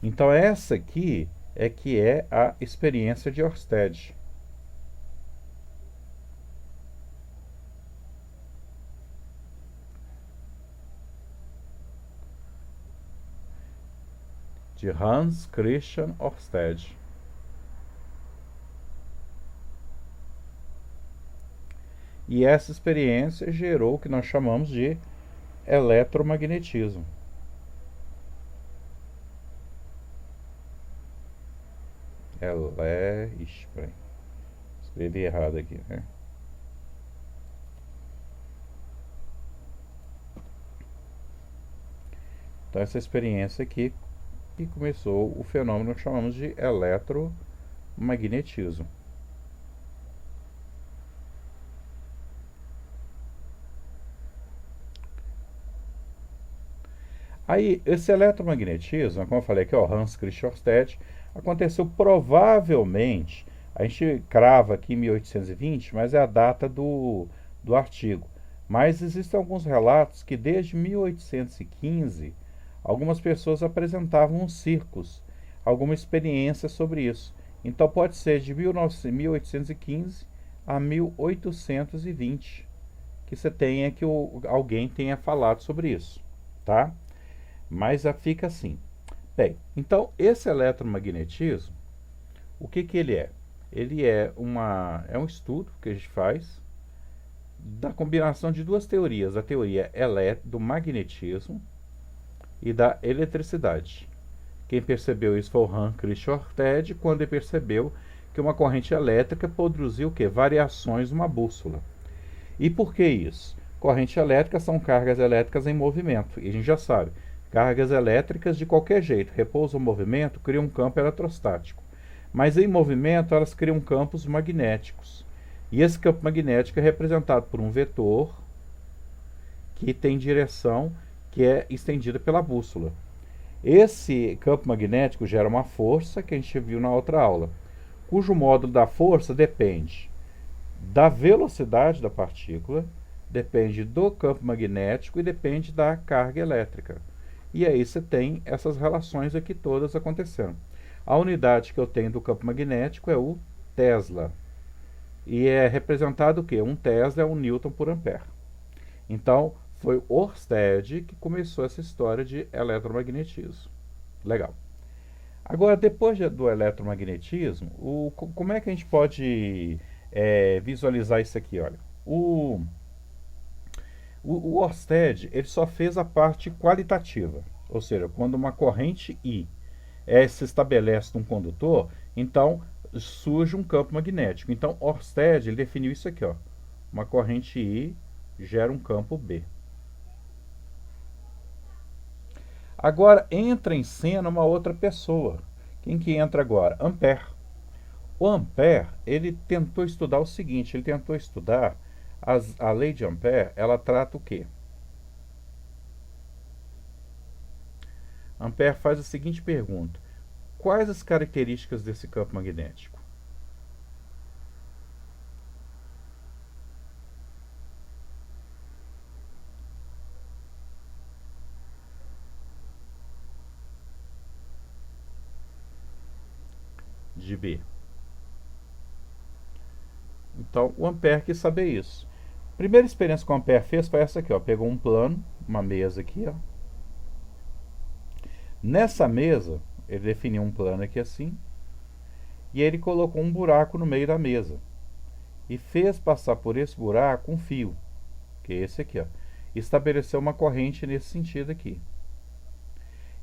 Então essa aqui é que é a experiência de Ørsted. De Hans Christian Ørsted. E essa experiência gerou o que nós chamamos de eletromagnetismo. Escrevi errado aqui, né? Então essa experiência aqui que começou o fenômeno que chamamos de eletromagnetismo. Aí, esse eletromagnetismo, como eu falei aqui, ó, Hans Christian Ørsted, aconteceu provavelmente, a gente crava aqui 1820, mas é a data do artigo. Mas existem alguns relatos que desde 1815, algumas pessoas apresentavam uns circos, alguma experiência sobre isso. Então pode ser de 1815 a 1820 que você tenha que alguém tenha falado sobre isso, tá? Mas fica assim. Bem, então esse eletromagnetismo, o que ele é? Ele é um estudo que a gente faz da combinação de duas teorias, a teoria do magnetismo e da eletricidade. Quem percebeu isso foi o Hans Christian Ørsted, quando ele percebeu que uma corrente elétrica produziu o quê? Variações numa bússola. E por que isso? Corrente elétrica são cargas elétricas em movimento, e a gente já sabe, cargas elétricas de qualquer jeito, repousam o movimento, criam um campo eletrostático. Mas em movimento elas criam campos magnéticos. E esse campo magnético é representado por um vetor que tem direção que é estendida pela bússola. Esse campo magnético gera uma força que a gente viu na outra aula, cujo módulo da força depende da velocidade da partícula, depende do campo magnético e depende da carga elétrica. E aí você tem essas relações aqui todas acontecendo. A unidade que eu tenho do campo magnético é o Tesla. E é representado o quê? Um Tesla é um Newton por ampere. Então, foi Ørsted que começou essa história de eletromagnetismo. Legal. Agora, depois do eletromagnetismo, como é que a gente pode visualizar isso aqui? Olha, o Ørsted ele só fez a parte qualitativa, ou seja, quando uma corrente I se estabelece num condutor, então surge um campo magnético. Então, Ørsted ele definiu isso aqui, ó, uma corrente I gera um campo B. Agora entra em cena uma outra pessoa. Quem que entra agora? Ampère. O Ampère, ele tentou estudar o seguinte, ele tentou estudar a lei de Ampère, ela trata o quê? Ampère faz a seguinte pergunta: quais as características desse campo magnético? De B. Então, o Ampère quis saber isso. A primeira experiência que o Ampère fez foi essa aqui, ó. Pegou um plano, uma mesa aqui, ó. Nessa mesa, ele definiu um plano aqui assim, e ele colocou um buraco no meio da mesa. E fez passar por esse buraco um fio, que é esse aqui, ó. Estabeleceu uma corrente nesse sentido aqui.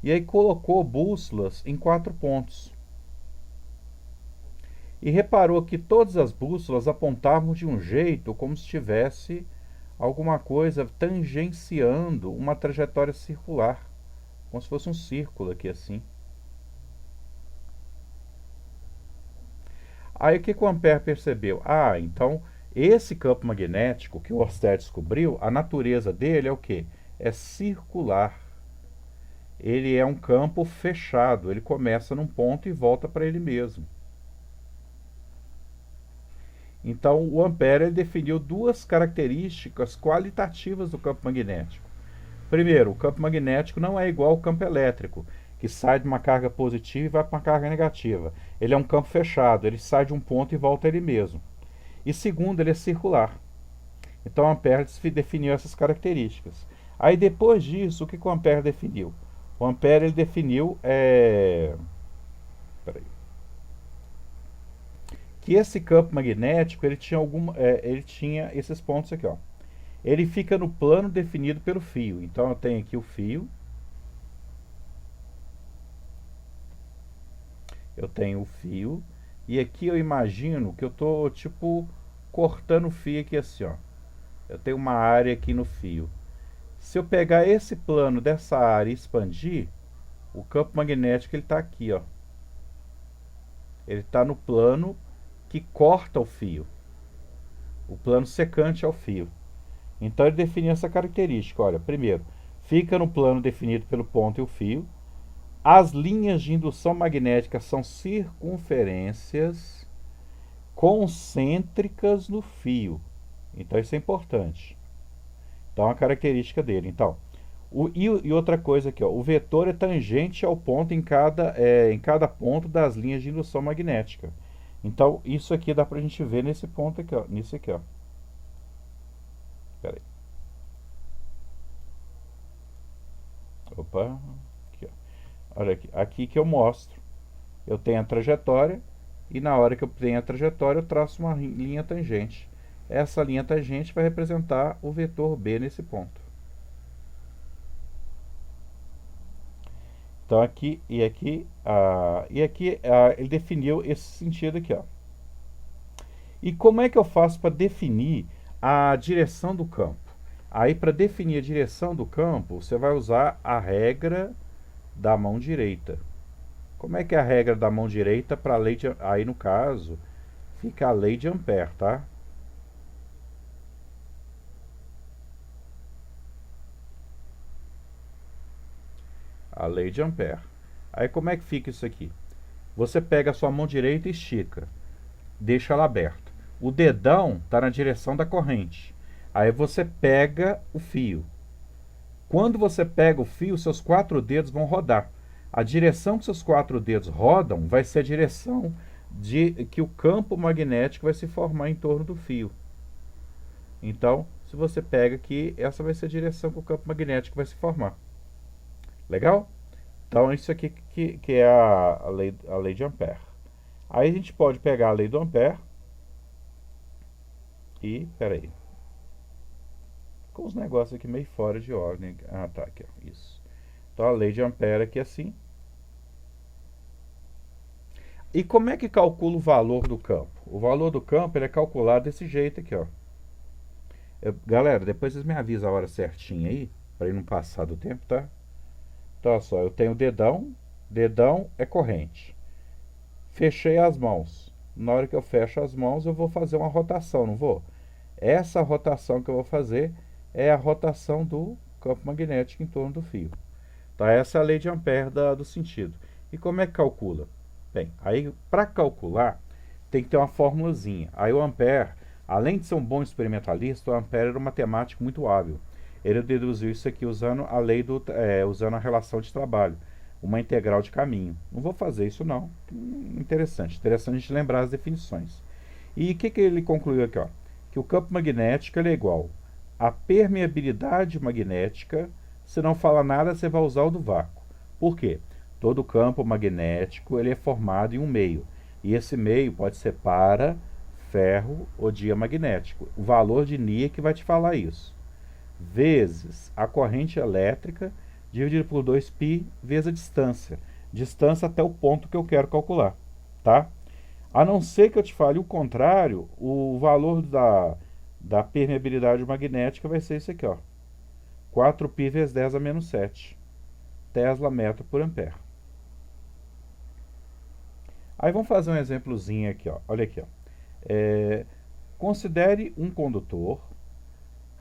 E aí colocou bússolas em 4 pontos. E reparou que todas as bússolas apontavam de um jeito como se tivesse alguma coisa tangenciando uma trajetória circular, como se fosse um círculo aqui assim. Aí o que o Ampère percebeu? Ah, então esse campo magnético que o Ørsted descobriu, a natureza dele é o quê? É circular. Ele é um campo fechado, ele começa num ponto e volta para ele mesmo. Então, o Ampère ele definiu duas características qualitativas do campo magnético. Primeiro, o campo magnético não é igual ao campo elétrico, que sai de uma carga positiva e vai para uma carga negativa. Ele é um campo fechado, ele sai de um ponto e volta a ele mesmo. E segundo, ele é circular. Então, o Ampère definiu essas características. Aí, depois disso, o que o Ampère definiu? O Ampère ele definiu que esse campo magnético ele tinha esses pontos aqui, ó. Ele fica no plano definido pelo fio. Então, eu tenho aqui o fio. Eu tenho o fio. E aqui eu imagino que eu estou, tipo, cortando o fio aqui assim, ó. Eu tenho uma área aqui no fio. Se eu pegar esse plano dessa área e expandir, o campo magnético ele está aqui, ó. Ele está no plano que corta o fio. O plano secante ao fio. Então ele define essa característica. Olha, primeiro, fica no plano definido pelo ponto e o fio. As linhas de indução magnética são circunferências concêntricas no fio. Então isso é importante. Então é uma característica dele. Então, e outra coisa aqui, ó, o vetor é tangente ao ponto em cada ponto das linhas de indução magnética. Então isso aqui dá pra gente ver nesse ponto aqui, ó, nisso aqui, ó. Pera aí. Opa, aqui, ó. Olha aqui, aqui que eu mostro. Eu tenho a trajetória e na hora que eu tenho a trajetória eu traço uma linha tangente. Essa linha tangente vai representar o vetor B nesse ponto. Então aqui ele definiu esse sentido aqui, ó. E como é que eu faço para definir a direção do campo? Aí para definir a direção do campo, você vai usar a regra da mão direita. Como é que é a regra da mão direita para a lei de... Aí no caso, fica a lei de Ampère, tá? A lei de Ampère. Aí como é que fica isso aqui? Você pega a sua mão direita e estica. Deixa ela aberta. O dedão está na direção da corrente. Aí você pega o fio. Quando você pega o fio, seus 4 dedos vão rodar. A direção que seus 4 dedos rodam vai ser a direção que o campo magnético vai se formar em torno do fio. Então, se você pega aqui, essa vai ser a direção que o campo magnético vai se formar. Legal? Então, isso aqui que é a lei de Ampère. Aí a gente pode pegar a lei do Ampère e, peraí, com os negócios aqui meio fora de ordem. Ah, tá, aqui, ó, isso. Então, a lei de Ampère aqui assim. E como é que calcula o valor do campo? O valor do campo ele é calculado desse jeito aqui, ó. Galera, depois vocês me avisam a hora certinha aí, para não passar do tempo, tá? Então, olha só, eu tenho o dedão é corrente. Fechei as mãos. Na hora que eu fecho as mãos, eu vou fazer uma rotação, não vou? Essa rotação que eu vou fazer é a rotação do campo magnético em torno do fio. Então, essa é a lei de Ampère do sentido. E como é que calcula? Bem, aí para calcular, tem que ter uma formulazinha. Aí o Ampère, além de ser um bom experimentalista, o Ampère era um matemático muito hábil. Ele deduziu isso aqui usando usando a relação de trabalho, uma integral de caminho. Não vou fazer isso não. Interessante a gente lembrar as definições. E o que ele concluiu aqui, ó? Que o campo magnético ele é igual à permeabilidade magnética. Se não fala nada, você vai usar o do vácuo. Por quê? Todo campo magnético ele é formado em um meio. E esse meio pode ser para, ferro ou diamagnético. O valor de Ni é que vai te falar isso. Vezes a corrente elétrica dividido por 2π vezes a distância. Distância até o ponto que eu quero calcular. Tá? A não ser que eu te fale o contrário, o valor da permeabilidade magnética vai ser esse aqui, ó. 4π vezes 10 a menos 7. Tesla metro por ampere. Aí vamos fazer um exemplozinho aqui, ó. Olha aqui, ó. Considere um condutor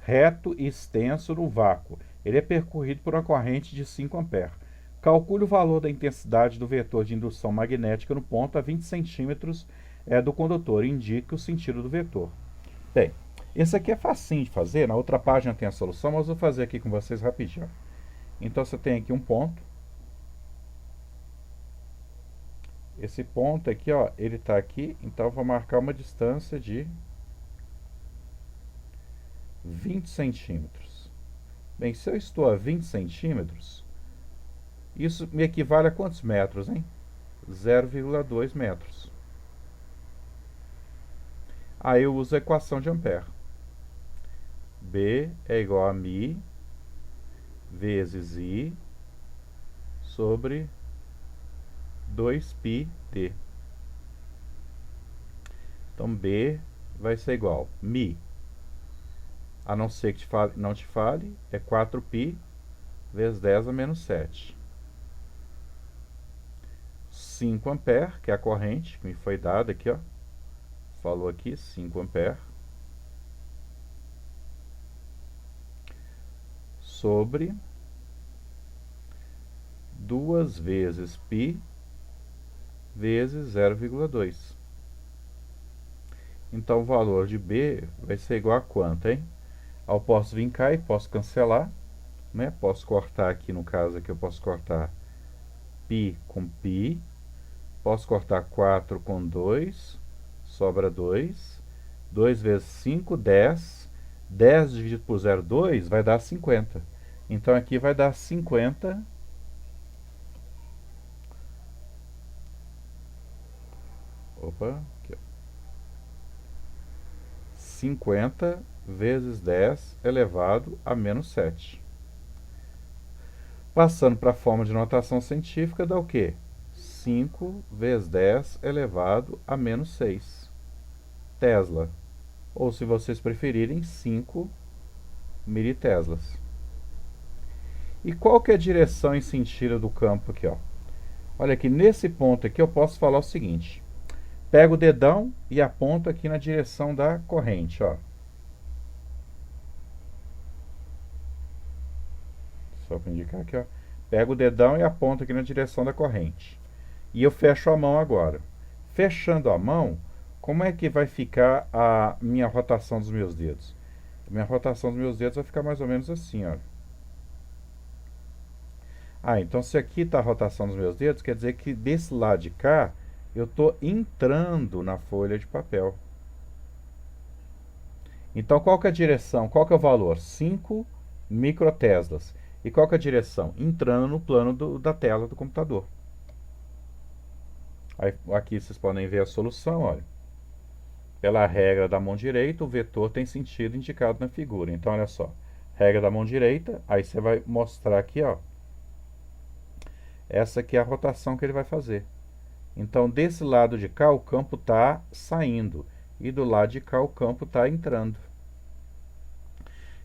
reto e extenso no vácuo. Ele é percorrido por uma corrente de 5 amperes. Calcule o valor da intensidade do vetor de indução magnética no ponto a 20 centímetros do condutor e indique o sentido do vetor. Bem, esse aqui é facinho de fazer. Na outra página tem a solução, mas eu vou fazer aqui com vocês rapidinho. Então, você tem aqui um ponto. Esse ponto aqui, ó, ele está aqui, então eu vou marcar uma distância de 20 centímetros. Bem, se eu estou a 20 centímetros, isso me equivale a quantos metros, hein? 0,2 metros. Aí eu uso a equação de Ampère. B é igual a μ vezes I sobre 2πd. Então, B vai ser igual a μ, a não ser que não te fale, é 4π vezes 10 a menos 7. 5 ampere, que é a corrente que me foi dada aqui, ó. Falou aqui, 5 ampere. Sobre 2 vezes π vezes 0,2. Então, o valor de B vai ser igual a quanto, hein? Eu posso vir cá e posso cancelar, né? Posso cortar aqui, no caso aqui, eu posso cortar π com π. Posso cortar 4 com 2, sobra 2. 2 vezes 5, 10. 10 dividido por 0,2 vai dar 50. Então, aqui vai dar 50. Opa, aqui, ó. 50 vezes 10 elevado a menos 7. Passando para a forma de notação científica, dá o quê? 5 vezes 10 elevado a menos 6 Tesla. Ou, se vocês preferirem, 5 militeslas. E qual que é a direção e sentido do campo aqui, ó? Olha aqui, nesse ponto aqui eu posso falar o seguinte. Pego o dedão e aponto aqui na direção da corrente, ó. Só para indicar aqui, ó. Pego o dedão e aponto aqui na direção da corrente. E eu fecho a mão agora. Fechando a mão, como é que vai ficar a minha rotação dos meus dedos? A minha rotação dos meus dedos vai ficar mais ou menos assim, ó. Ah, então se aqui está a rotação dos meus dedos, quer dizer que desse lado de cá, eu estou entrando na folha de papel. Então, qual que é a direção? Qual que é o valor? 5 microteslas. E qual que é a direção? Entrando no plano da tela do computador. Aí, aqui vocês podem ver a solução, olha. Pela regra da mão direita, o vetor tem sentido indicado na figura. Então, olha só. Regra da mão direita, aí você vai mostrar aqui, ó. Essa aqui é a rotação que ele vai fazer. Então, desse lado de cá, o campo está saindo. E do lado de cá, o campo está entrando.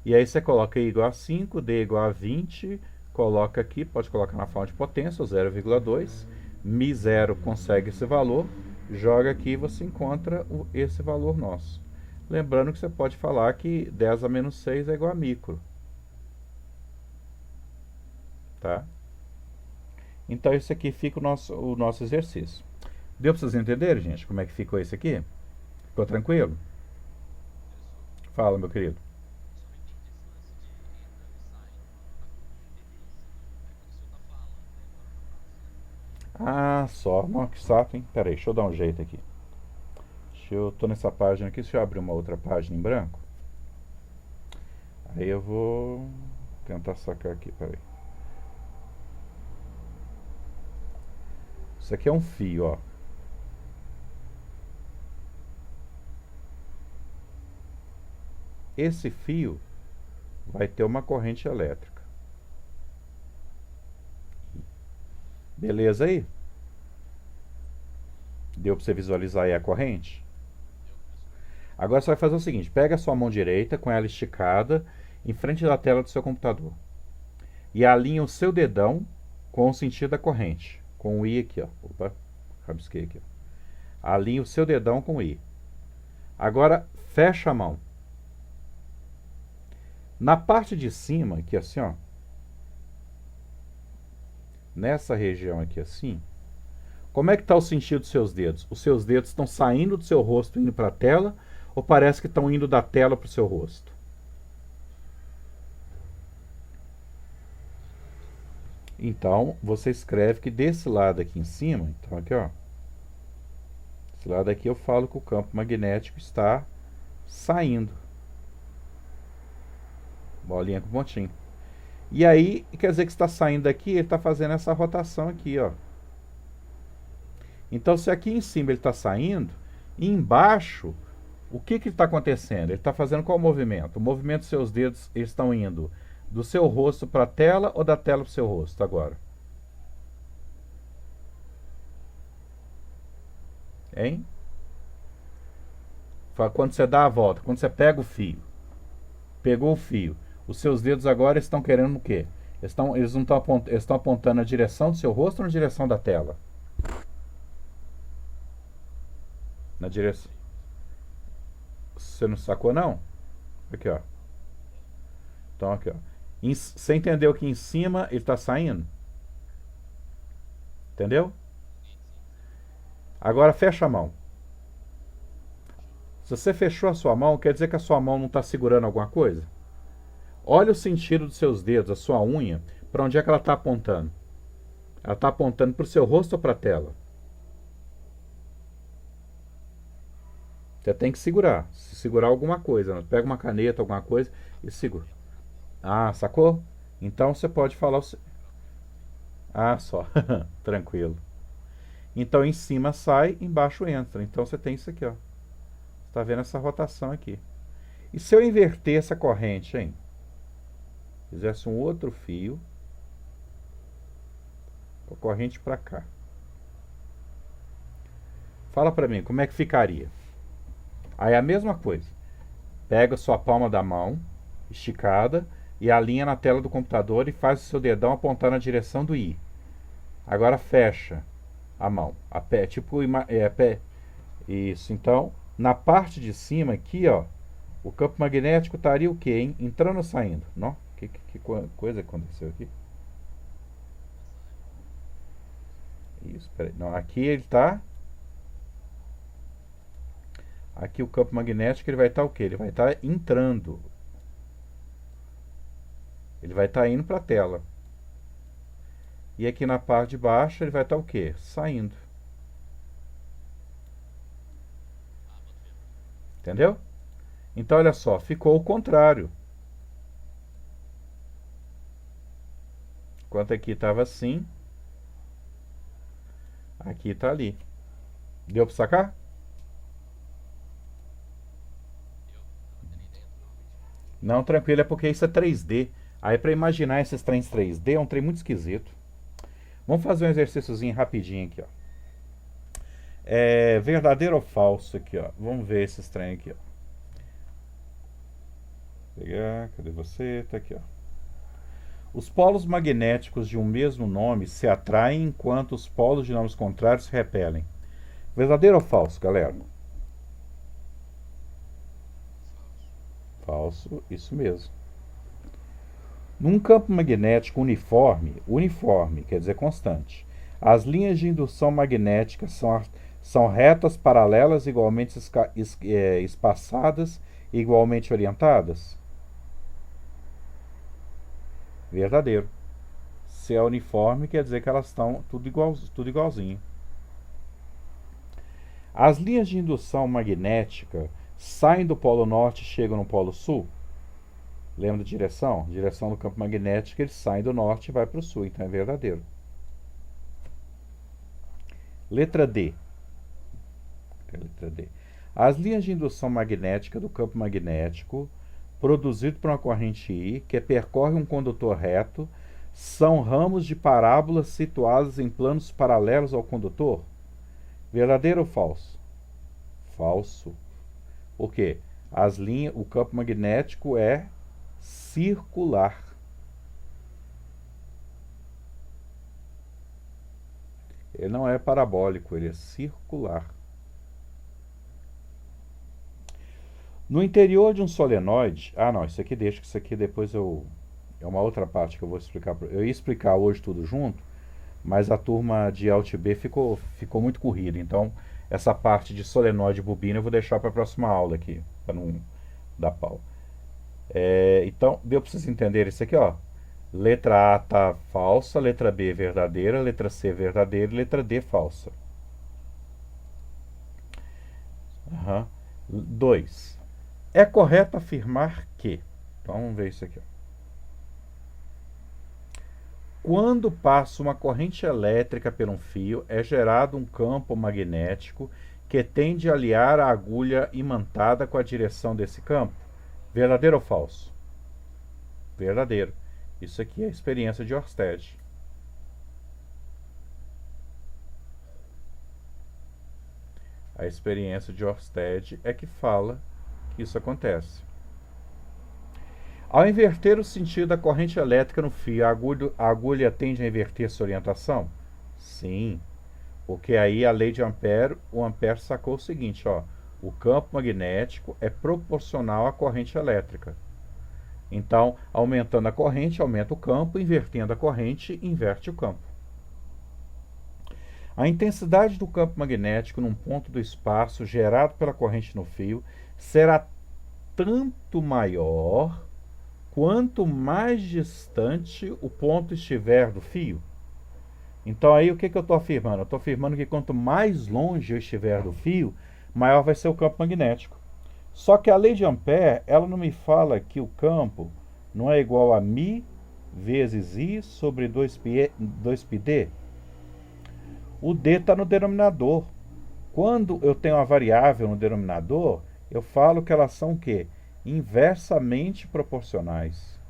E aí você coloca I igual a 5, D igual a 20, coloca aqui, pode colocar na forma de potência, 0,2. Mi0 consegue esse valor, joga aqui e você encontra esse valor nosso. Lembrando que você pode falar que 10 a menos 6 é igual a micro. Tá? Então, isso aqui fica o nosso exercício. Deu para vocês entenderem, gente, como é que ficou isso aqui? Ficou tranquilo? Fala, meu querido. Ah, só. Não, que saco, hein? Pera aí, deixa eu dar um jeito aqui. Tô nessa página aqui, deixa eu abrir uma outra página em branco. Aí eu vou tentar sacar aqui, pera aí. Isso aqui é um fio, ó. Esse fio vai ter uma corrente elétrica. Beleza aí? Deu para você visualizar aí a corrente? Agora você vai fazer o seguinte, pega a sua mão direita com ela esticada em frente da tela do seu computador. E alinha o seu dedão com o sentido da corrente. Com o I aqui, ó. Opa, rabisquei aqui, ó. Alinha o seu dedão com o I. Agora, fecha a mão. Na parte de cima, aqui assim, ó. Nessa região aqui assim. Como é que está o sentido dos seus dedos? Os seus dedos estão saindo do seu rosto, indo para a tela, ou parece que estão indo da tela para o seu rosto? Então, você escreve que desse lado aqui em cima, então aqui, ó, Desse lado aqui eu falo que o campo magnético está saindo. Bolinha com pontinho. E aí, quer dizer que está saindo daqui, ele está fazendo essa rotação aqui, ó. Então, se aqui em cima ele está saindo, e embaixo, o que que está acontecendo? Ele está fazendo qual movimento? O movimento dos seus dedos, eles estão indo do seu rosto para a tela ou da tela para o seu rosto agora? Hein? Quando você dá a volta, quando você pega o fio, pegou o fio, os seus dedos agora estão querendo o quê? Eles não estão apontando na direção do seu rosto ou na direção da tela? Na direção. Você não sacou, não? Aqui, ó. Então, aqui, ó. Você entendeu que em cima ele está saindo? Entendeu? Agora fecha a mão. Se você fechou a sua mão, quer dizer que a sua mão não está segurando alguma coisa? Olha o sentido dos seus dedos, a sua unha, para onde é que ela está apontando? Ela está apontando para o seu rosto ou para a tela? Você tem que segurar. Se segurar alguma coisa, né? Pega uma caneta, alguma coisa e segura. Ah, sacou? Então você pode falar. Ah, só. Tranquilo. Então em cima sai, embaixo entra. Então você tem isso aqui, ó. Está vendo essa rotação aqui. E se eu inverter essa corrente, hein? Fizesse um outro fio, com a corrente para cá. Fala para mim, como é que ficaria? Aí a mesma coisa. Pega a sua palma da mão, esticada, e alinha na tela do computador e faz o seu dedão apontar na direção do I. Agora fecha a mão. A pé, tipo, pé. Isso. Então, na parte de cima aqui, ó, o campo magnético estaria o quê, hein? Entrando ou saindo? Não? Que coisa aconteceu aqui? Isso, peraí. Não, aqui ele está. Aqui o campo magnético ele vai estar o quê? Ele vai estar entrando. Ele vai estar indo para a tela. E aqui na parte de baixo ele vai estar o quê? Saindo. Entendeu? Então olha só, ficou o contrário. Enquanto aqui estava assim, aqui está ali. Deu para sacar? Não, tranquilo, é porque isso é 3D. Aí para imaginar esses trens 3D é um trem muito esquisito. Vamos fazer um exercíciozinho rapidinho aqui, ó. É verdadeiro ou falso aqui, ó. Vamos ver esses trem aqui, ó. Pegar, cadê você? Tá aqui, ó. Os polos magnéticos de um mesmo nome se atraem enquanto os polos de nomes contrários se repelem. Verdadeiro ou falso, galera? Falso, isso mesmo. Num campo magnético uniforme quer dizer constante, as linhas de indução magnética são retas paralelas igualmente espaçadas e igualmente orientadas? Verdadeiro. Se é uniforme, quer dizer que elas estão tudo igualzinho. As linhas de indução magnética saem do polo norte e chegam no polo sul? Lembra da direção? Direção do campo magnético, eles saem do norte e vai para o sul, então é verdadeiro. Letra D. Letra D. As linhas de indução magnética do campo magnético, produzido por uma corrente I, que percorre um condutor reto, são ramos de parábolas situados em planos paralelos ao condutor? Verdadeiro ou falso? Falso. Por quê? O campo magnético é circular. Ele não é parabólico, ele é circular. No interior de um solenoide... Ah, não, isso aqui deixa, que isso aqui depois é uma outra parte que eu vou explicar. Eu ia explicar hoje tudo junto, mas a turma de Alt B ficou muito corrida. Então, essa parte de solenoide e bobina eu vou deixar para a próxima aula aqui, para não dar pau. Então, deu para vocês entenderem isso aqui, ó. Letra A tá falsa, letra B verdadeira, letra C verdadeira e letra D falsa. Aham. 2. É correto afirmar que. Então vamos ver isso aqui. Ó. Quando passa uma corrente elétrica por um fio, é gerado um campo magnético que tende a aliar a agulha imantada com a direção desse campo. Verdadeiro ou falso? Verdadeiro. Isso aqui é a experiência de Ørsted. A experiência de Ørsted é que fala que isso acontece. Ao inverter o sentido da corrente elétrica no fio, a agulha tende a inverter sua orientação? Sim, porque aí a lei de Ampère, o Ampère sacou o seguinte, ó, o campo magnético é proporcional à corrente elétrica. Então, aumentando a corrente, aumenta o campo, invertendo a corrente, inverte o campo. A intensidade do campo magnético num ponto do espaço gerado pela corrente no fio será tanto maior quanto mais distante o ponto estiver do fio. Então aí o que eu estou afirmando? Eu estou afirmando que quanto mais longe eu estiver do fio, maior vai ser o campo magnético. Só que a lei de Ampère, ela não me fala que o campo não é igual a μ vezes I sobre 2πd. O D está no denominador. Quando eu tenho uma variável no denominador, eu falo que elas são o quê? Inversamente proporcionais.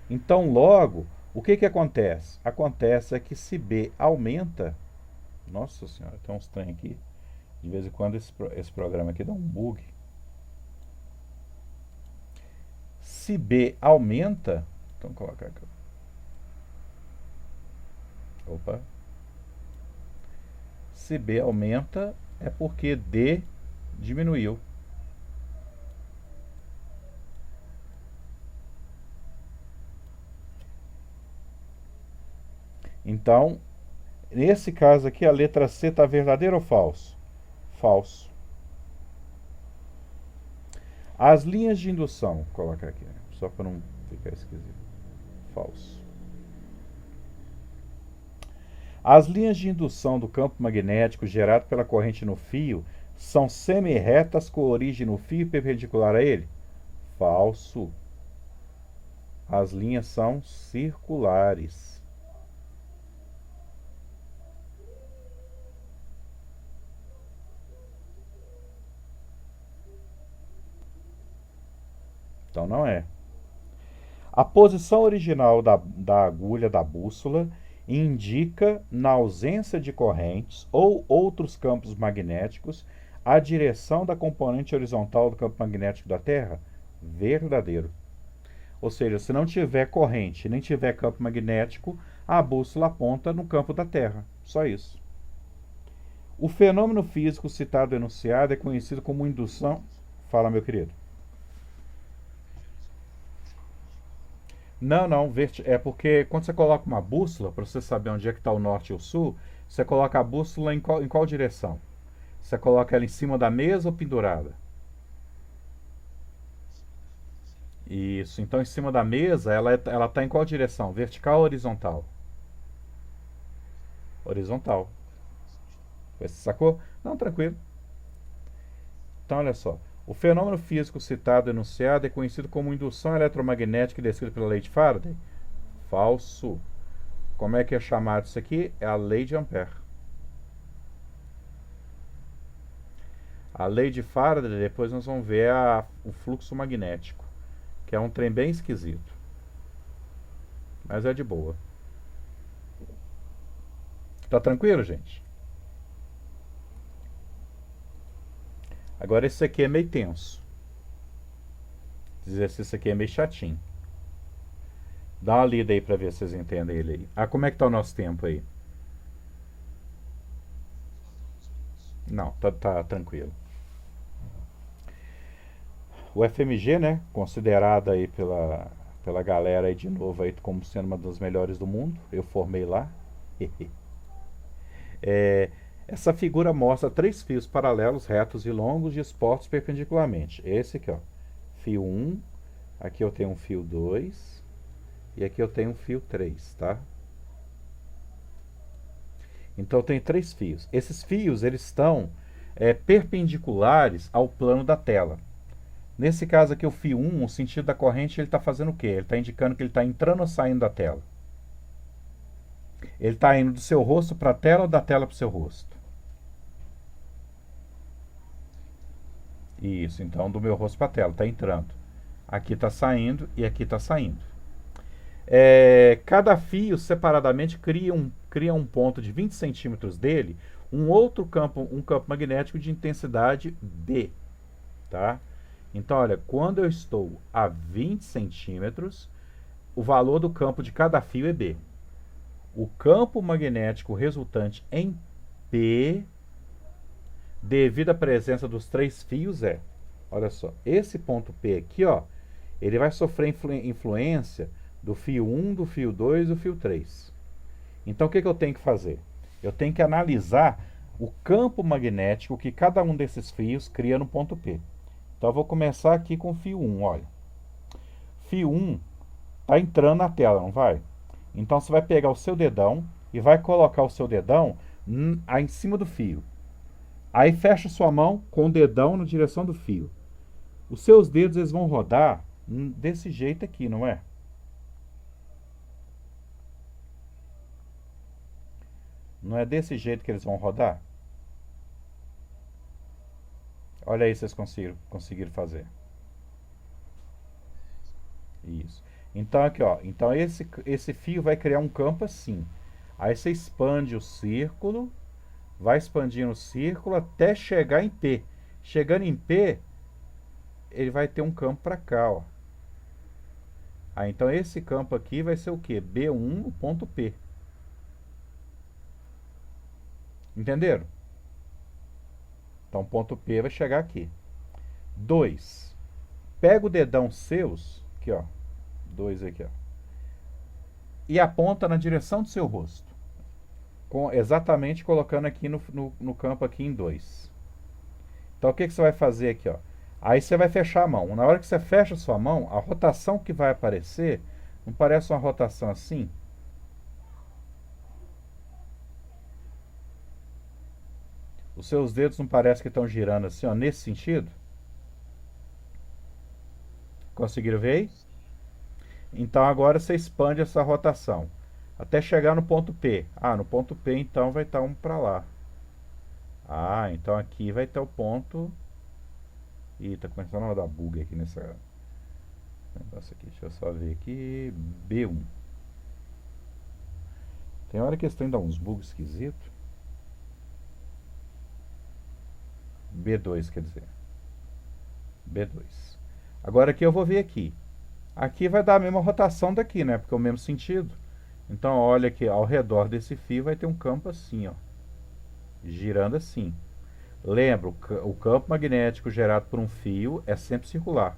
Então, logo, o que acontece? Acontece é que se B aumenta... Nossa senhora, tem uns trem aqui. De vez em quando esse programa aqui dá um bug. Se B aumenta... Então, colocar aqui. Opa. Se B aumenta, é porque D diminuiu. Então, nesse caso aqui, a letra C está verdadeira ou falso? Falso. As linhas de indução, vou colocar aqui, só para não ficar esquisito. Falso. As linhas de indução do campo magnético gerado pela corrente no fio são semi-retas com origem no fio perpendicular a ele? Falso. As linhas são circulares. Então não é. A posição original da agulha da bússola indica, na ausência de correntes ou outros campos magnéticos, a direção da componente horizontal do campo magnético da Terra? Verdadeiro. Ou seja, se não tiver corrente nem tiver campo magnético, a bússola aponta no campo da Terra. Só isso. O fenômeno físico citado no enunciado é conhecido como indução... Fala, meu querido. Não, é porque quando você coloca uma bússola, para você saber onde é que está o norte e o sul, você coloca a bússola em qual direção? Você coloca ela em cima da mesa ou pendurada? Isso, então em cima da mesa, ela está em qual direção? Vertical ou horizontal? Horizontal. Você sacou? Não, tranquilo. Então, olha só. O fenômeno físico citado no enunciado é conhecido como indução eletromagnética descrita pela lei de Faraday? Falso. Como é que é chamado isso aqui? É a lei de Ampère. A lei de Faraday, depois nós vamos ver o fluxo magnético, que é um trem bem esquisito. Mas é de boa. Tá tranquilo, gente? Agora esse aqui é meio tenso. Esse exercício aqui é meio chatinho. Dá uma lida aí para ver se vocês entendem ele aí. Ah, como é que tá o nosso tempo aí? Não, tá tranquilo. O FMG, né, considerada aí pela galera aí de novo aí como sendo uma das melhores do mundo. Eu formei lá. Essa figura mostra 3 fios paralelos, retos e longos, dispostos perpendicularmente. Esse aqui, ó, fio 1, aqui eu tenho um fio 2 e aqui eu tenho um fio 3, tá? Então tem 3 fios. Esses fios, eles estão perpendiculares ao plano da tela. Nesse caso aqui, o fio 1, o sentido da corrente, ele está fazendo o quê? Ele está indicando que ele está entrando ou saindo da tela. Ele está indo do seu rosto para a tela ou da tela para o seu rosto? Isso, então do meu rosto para a tela, está entrando. Aqui está saindo e aqui está saindo. Cada fio separadamente cria um ponto de 20 centímetros dele, um campo magnético de intensidade B. Tá? Então, olha, quando eu estou a 20 centímetros, o valor do campo de cada fio é B. O campo magnético resultante em P, devido à presença dos 3 fios, olha só, esse ponto P aqui, ó, ele vai sofrer influência do fio 1, do fio 2 e do fio 3. Então, o que eu tenho que fazer? Eu tenho que analisar o campo magnético que cada um desses fios cria no ponto P. Então, eu vou começar aqui com o fio 1, olha. Fio 1 está entrando na tela, não vai? Então, você vai pegar o seu dedão e vai colocar o seu dedão aí em cima do fio. Aí, fecha sua mão com o dedão na direção do fio. Os seus dedos eles vão rodar desse jeito aqui, não é? Não é desse jeito que eles vão rodar? Olha aí se vocês conseguiram fazer. Isso. Então aqui, ó. Então esse fio vai criar um campo assim. Aí você expande o círculo, vai expandindo o círculo até chegar em P. Chegando em P, ele vai ter um campo para cá, ó. Aí então esse campo aqui vai ser o quê? B1 no ponto P. Entenderam? Então, ponto P vai chegar aqui. 2. Pega o dedão seus, aqui ó, 2 aqui ó, e aponta na direção do seu rosto. Exatamente colocando aqui no campo aqui em 2. Então, o que você vai fazer aqui ó? Aí você vai fechar a mão. Na hora que você fecha a sua mão, a rotação que vai aparecer, não parece uma rotação assim? Os seus dedos não parecem que estão girando assim, ó, nesse sentido? Conseguiram ver aí? Então agora você expande essa rotação até chegar no ponto P. Ah, no ponto P então vai estar um para lá. Ah, então aqui vai ter o ponto. Ih, tá começando a dar bug aqui nessa negócio aqui. Deixa eu só ver aqui. B1. Tem hora que eles têm que dar uns bugs esquisitos. B2 quer dizer. B2. Agora aqui eu vou ver aqui. Aqui vai dar a mesma rotação daqui, né? Porque é o mesmo sentido. Então, olha aqui, ao redor desse fio vai ter um campo assim, ó. Girando assim. Lembra, o campo magnético gerado por um fio é sempre circular.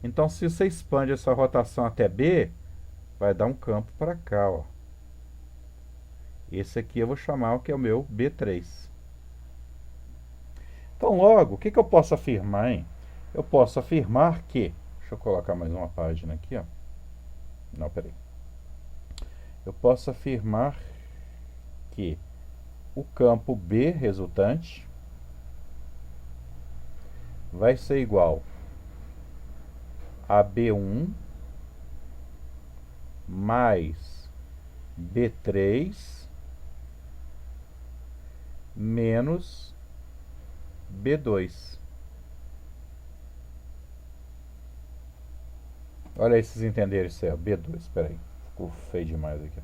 Então, se você expande essa rotação até B, vai dar um campo para cá, ó. Esse aqui eu vou chamar o que é o meu B3. Então, logo, o que eu posso afirmar, hein? Eu posso afirmar que... Deixa eu colocar mais uma página aqui, ó. Não, peraí. Eu posso afirmar que o campo B resultante vai ser igual a B1 mais B3 menos B2. Olha aí, vocês entenderam isso aí, ó. B2, espera aí. Ficou feio demais aqui.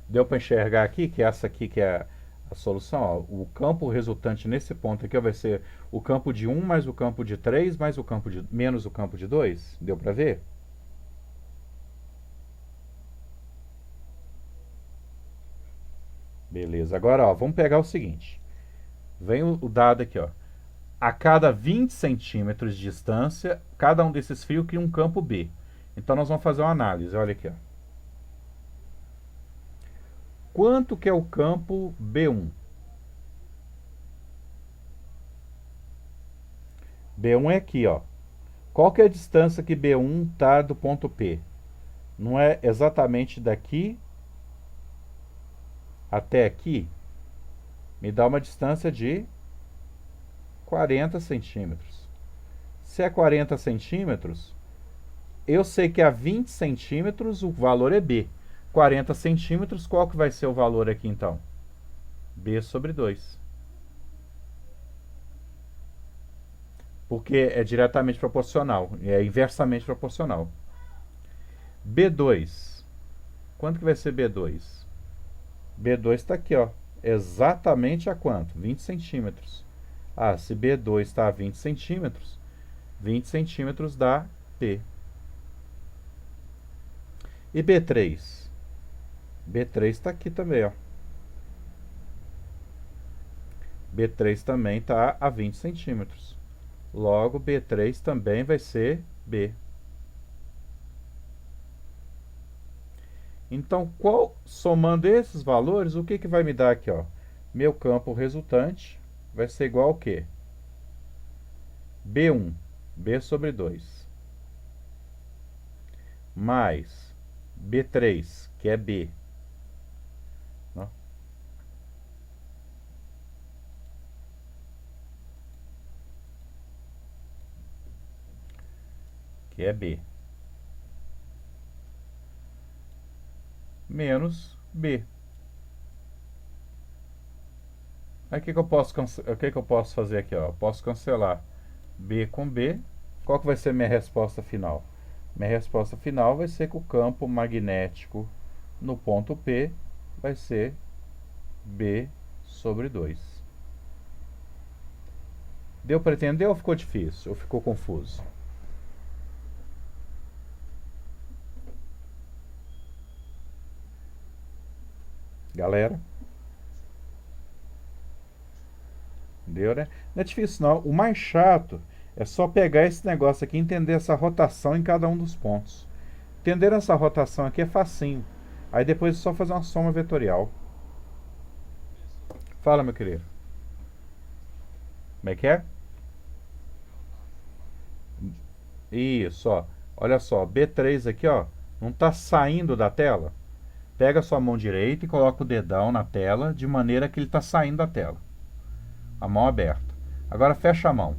Deu para enxergar aqui que essa aqui que é a solução, ó. O campo resultante nesse ponto aqui vai ser o campo de 1 mais o campo de 3 mais o campo de menos o campo de 2. Deu para ver? Beleza. Agora, ó, vamos pegar o seguinte. Vem o dado aqui, ó. A cada 20 centímetros de distância, cada um desses fios cria um campo B. Então, nós vamos fazer uma análise. Olha aqui, ó. Quanto que é o campo B1? B1 é aqui, ó. Qual que é a distância que B1 está do ponto P? Não é exatamente daqui até aqui? Me dá uma distância de 40 centímetros. Se é 40 centímetros, eu sei que a 20 centímetros o valor é B. 40 centímetros, qual que vai ser o valor aqui então? B sobre 2. Porque é diretamente proporcional, é inversamente proporcional. B2. Quanto que vai ser B2? B2 está aqui, ó. Exatamente a quanto? 20 centímetros. Ah, se B2 está a 20 centímetros dá P. E B3? B3 está aqui também, ó. B3 também está a 20 centímetros. Logo, B3 também vai ser B. Então, somando esses valores, o que vai me dar aqui, ó? Meu campo resultante vai ser igual ao quê? B1, B sobre 2, mais B3, que é B, né? Que é B, menos B. Aí o que que eu posso fazer aqui, ó? Eu posso cancelar B com B. Qual que vai ser a minha resposta final? Minha resposta final vai ser que o campo magnético no ponto P vai ser B sobre 2. Deu para entender ou ficou difícil? Ou ficou confuso? Galera? Deu, né? Não é difícil não. O mais chato é só pegar esse negócio aqui e entender essa rotação em cada um dos pontos. Entender essa rotação aqui é facinho. Aí depois é só fazer uma soma vetorial. Fala, meu querido. Como é que é? Isso, ó. Olha só, B3 aqui, ó, não está saindo da tela. Pega a sua mão direita e coloca o dedão na tela, de maneira que ele está saindo da tela. A mão aberta. Agora fecha a mão.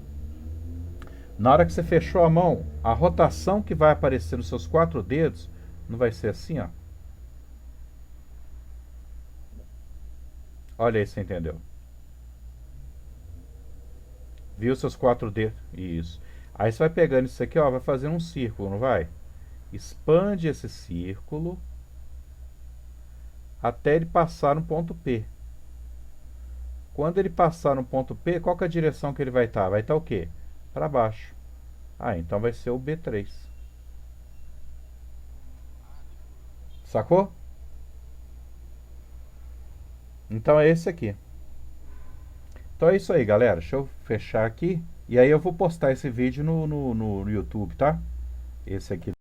Na hora que você fechou a mão, a rotação que vai aparecer nos seus 4 dedos não vai ser assim, ó. Olha aí, você entendeu? Viu seus 4 dedos? Isso. Aí você vai pegando isso aqui, ó, vai fazendo um círculo, não vai? Expande esse círculo até ele passar no ponto P. Quando ele passar no ponto P, qual que é a direção que ele vai estar? Vai estar o quê? Para baixo. Ah, então vai ser o B3. Sacou? Então é esse aqui. Então é isso aí, galera. Deixa eu fechar aqui. E aí eu vou postar esse vídeo no YouTube, tá? Esse aqui.